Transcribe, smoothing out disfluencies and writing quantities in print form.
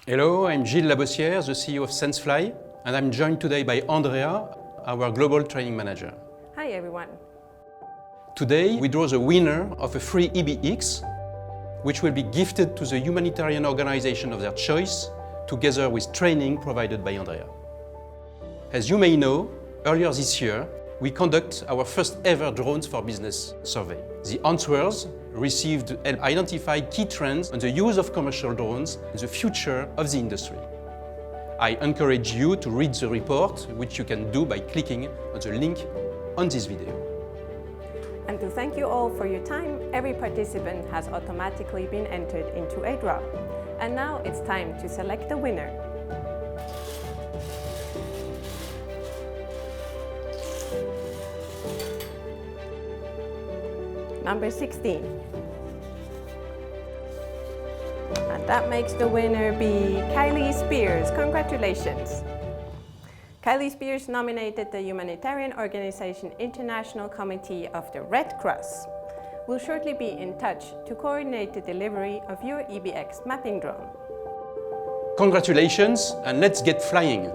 Hello, I'm Gilles Labossière, the CEO of SenseFly, and I'm joined today by Andrea, our Global Training Manager. Hi everyone. Today we draw the winner of a free EBX, which will be gifted to the humanitarian organization of their choice, together with training provided by Andrea. As you may know, earlier this year, we conduct our first ever Drones for Business survey. The answers received help identify key trends on the use of commercial drones and the future of the industry. I encourage you to read the report, which you can do by clicking on the link on this video. And to thank you all for your time, every participant has automatically been entered into a draw. And now it's time to select the winner. Number 16. And that makes the winner be Kylie Spears. Congratulations. Kylie Spears nominated the humanitarian organization International Committee of the Red Cross. We'll shortly be in touch to coordinate the delivery of your EBX mapping drone. Congratulations, and let's get flying!